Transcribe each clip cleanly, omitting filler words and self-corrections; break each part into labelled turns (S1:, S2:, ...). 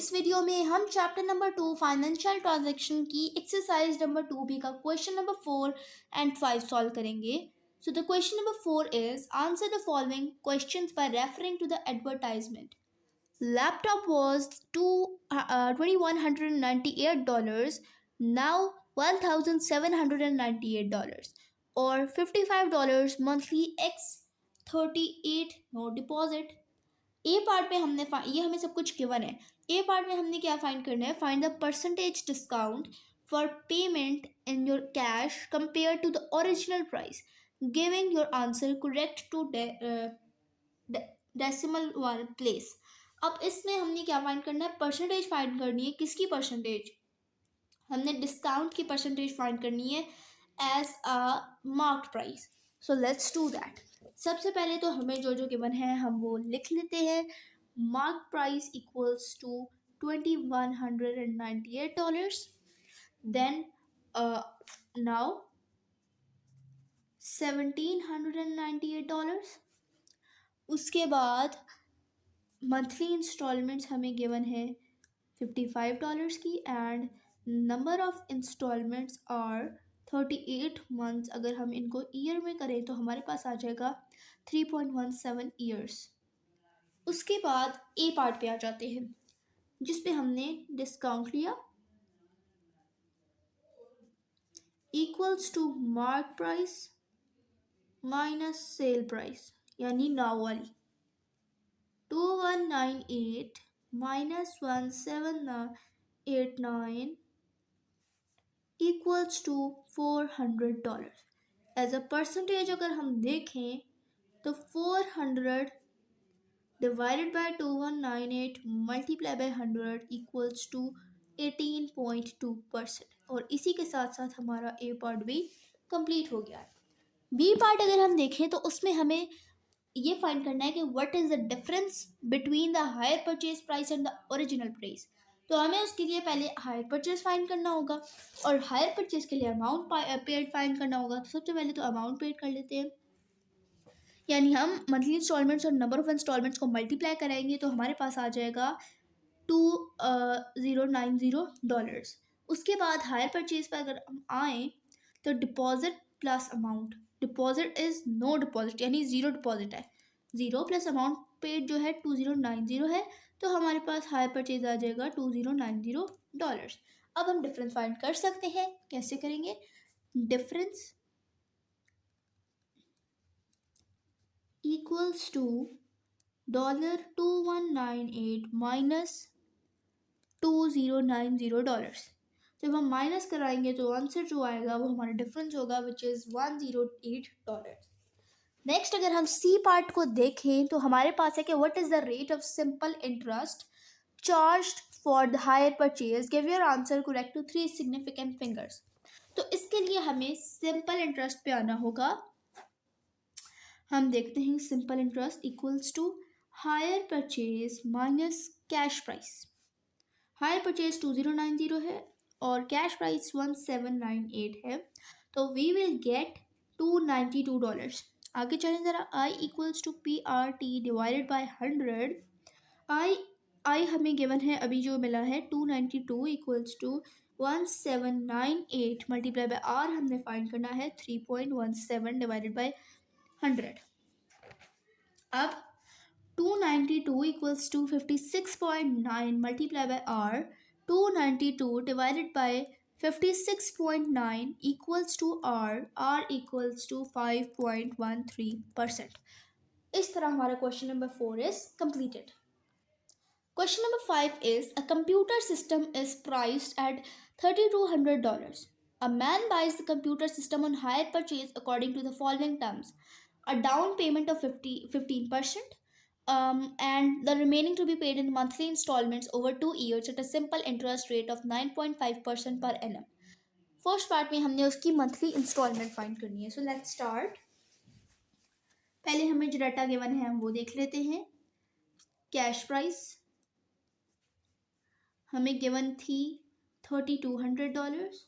S1: इस वीडियो में हम चैप्टर नंबर 2 फाइनेंशियल ट्रांजैक्शन की एक्सरसाइज नंबर 2 का क्वेश्चन नंबर 4 एंड 5 सॉल्व करेंगे. So the question number 4 is answer the following questions by referring to the advertisement. Laptop was $2,198, now $1,798, or $55 monthly x 38 no deposit. A part में हमने ये हमें सब कुछ given है. ए part में हमने क्या फाइंड करना है? Find the percentage discount for payment in your cash compare to the original price, giving your answer correct to decimal one place. अब इसमें हमने क्या फाइंड करना है? परसेंटेज फाइंड करनी है. किसकी परसेंटेज? हमने डिस्काउंट की परसेंटेज फाइंड करनी है as a marked price. So let's do that. सबसे पहले तो हमें जो जो गिवन है हम वो लिख लेते हैं. Mark price equals to $2,198. Then now $1,798. उसके बाद मंथली इंस्टॉलमेंट्स हमें गिवन है $55 की and number of installments are 38 months. अगर हम इनको ईयर में करें तो हमारे पास आ जाएगा 3.17 ईयर्स. उसके बाद ए पार्ट पे आ जाते हैं जिस पे हमने डिस्काउंट लिया equals to mark price minus sale price, यानी नाउ वाली 2198 minus 1789 equals to $400. As a percentage अगर हम देखें तो 400 divided by 2198 multiply by 100 equals to 18.2%. और इसी के साथ साथ हमारा ए पार्ट भी कंप्लीट हो गया है. बी पार्ट अगर हम देखें तो उसमें हमें ये फाइंड करना है कि what is the difference between the hire purchase price and the original price. तो हमें उसके लिए पहले हायर परचेज फाइंड करना होगा और हायर परचेज के लिए अमाउंट पेड फाइंड करना होगा. तो सबसे पहले तो अमाउंट पेड कर लेते हैं, यानी हम मंथली इंस्टॉलमेंट्स और नंबर ऑफ इंस्टॉलमेंट्स को मल्टीप्लाई कराएंगे तो हमारे पास आ जाएगा $2,090. उसके बाद हायर परचेज पर अगर हम आए तो deposit plus amount. Deposit is no deposit यानी ज़ीरो डिपॉजिट है. ज़ीरो प्लस अमाउंट पेड जो है 2090 है. तो हमारे पास हायर परचेज आ जाएगा $2,090. अब हम डिफरेंस फाइंड कर सकते हैं. कैसे करेंगे? Difference equals to $2198 minus $2,090. जब हम माइनस कराएंगे तो आंसर जो आएगा वो हमारा डिफरेंस होगा विच इज़ $108. नेक्स्ट अगर हम सी पार्ट को देखें तो हमारे पास है कि what is the rate of simple interest charged for the hire purchase, give your answer correct to 3 significant figures. तो इसके लिए हमें सिंपल इंटरेस्ट पे आना होगा. हम देखते हैं simple interest equals to hire purchase minus cash price. Hire purchase 2090 है और कैश प्राइस 1798 है. तो वी विल गेट $292. आगे चलें ज़रा. I equals to PRT divided by 100. I हमें गिवन है अभी जो मिला है 292 equals to 1798 multiply by R हमने फाइंड करना है 3.17 डिवाइडेड बाय 100. अब 292 equals to 56.9 multiplied by r. 292 divided by 56.9 equals to r. r equals to 5.13%. इस तरह हमारा question number 4 is completed. Question number 5 is a computer system is priced at $3,200. A man buys the computer system on hire purchase according to the following terms: a down payment of 15%, and the remaining to be paid in monthly installments over 2 years at a simple interest rate of 9.5% per annum. First part में हमने उसकी monthly instalment find करनी है. So let's start. पहले हमें जो data given है हम वो देख लेते हैं. कैश प्राइस हमें गिवन थी $3,200.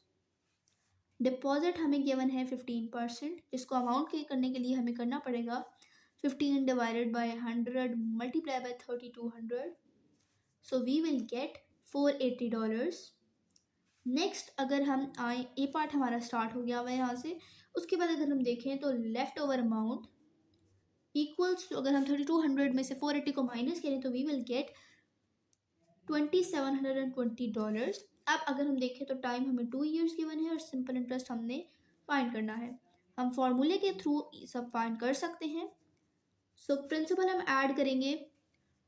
S1: डिपॉजिट हमें गिवन है 15%, जिसको अमाउंट करने के लिए हमें करना पड़ेगा 15 divided by 100 multiplied by 3,200. So we will get $480। Next अगर हम आए, ए पार्ट हमारा स्टार्ट हो गया हुआ है यहाँ से। उसके बाद अगर हम देखें तो left over amount equals to, अगर हम 3200 में से 480 को माइनस करें तो वी विल गेट $2720। अब अगर हम देखें तो टाइम हमें 2 ईयर्स गिवन है और सिंपल इंटरेस्ट हमने फाइंड करना है। हम फॉर्मूले के थ्रू सब फाइंड कर सकते हैं। सो प्रिंसिपल हम ऐड करेंगे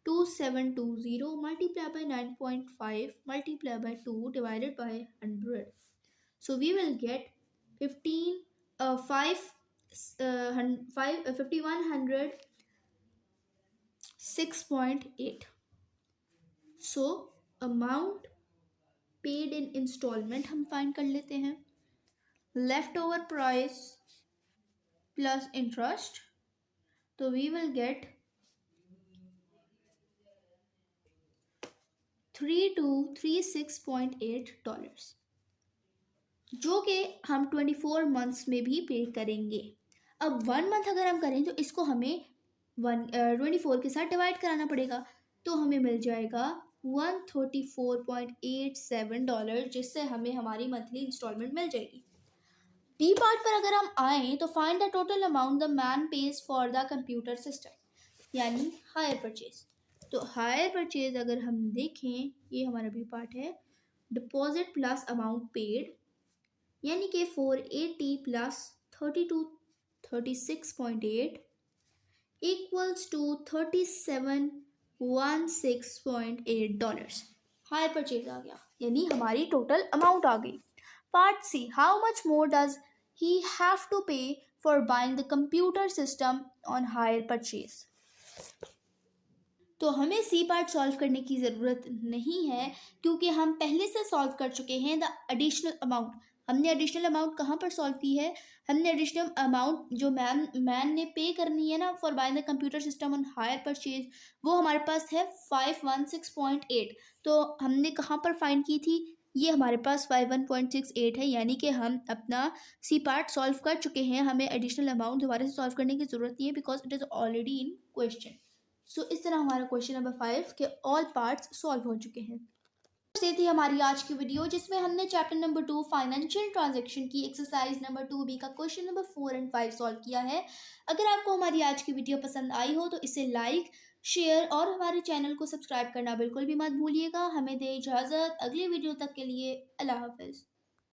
S1: 2720 multiply by 9.5 multiply by 2 divided by 100। So we will get 5106.8। So amount paid in installment हम फाइंड कर लेते हैं। Left over price plus interest, तो वी विल गेट $3236.8, जो कि हम 24 मंथ्स में भी पे करेंगे। अब 1 मंथ अगर हम करें तो इसको हमें 24 के साथ डिवाइड कराना पड़ेगा, तो हमें मिल जाएगा $134.87, जिससे हमें हमारी मंथली इंस्टॉलमेंट मिल जाएगी। बी पार्ट पर अगर हम आए तो find the total amount the man pays for the computer system, यानी हायर परचेज। तो हायर परचेज अगर हम देखें, ये हमारा बी पार्ट है, डिपॉजिट प्लस अमाउंट पेड, यानी कि 480 plus 3236.8 equals to $3716.8। Hire purchase आ गया, यानी हमारी टोटल अमाउंट आ गई। Part C, how much more does he have to pay for buying the computer system on hire purchase. तो हमें सी पार्ट सॉल्व करने की ज़रूरत नहीं है, क्योंकि हम पहले से सॉल्व कर चुके हैं द एडिशनल अमाउंट। हमने एडिशनल अमाउंट कहाँ पर सॉल्व की है? हमने एडिशनल अमाउंट जो मैन ने पे करनी है ना for buying the computer system on hire purchase, वो हमारे पास है 516.8। तो हमने कहाँ पर फाइंड की थी? ये हमारे पास 51.68 है, यानी कि हम अपना सी पार्ट सॉल्व कर चुके हैं। हमें एडिशनल अमाउंट दोबारा से सॉल्व करने की ज़रूरत नहीं है, because it is already in question. So इस तरह हमारा क्वेश्चन नंबर 5 के ऑल पार्ट्स सॉल्व हो चुके हैं। ये थी हमारी आज की वीडियो, जिसमें हमने चैप्टर नंबर 2 फाइनेंशियल ट्रांजैक्शन की एक्सरसाइज नंबर 2B का क्वेश्चन नंबर 4 एंड 5 सॉल्व किया है। अगर आपको हमारी आज की वीडियो पसंद आई हो तो इसे लाइक, शेयर और हमारे चैनल को सब्सक्राइब करना बिल्कुल भी मत भूलिएगा। हमें दे इजाज़त, अगली वीडियो तक के लिए अल्लाह हाफिज़।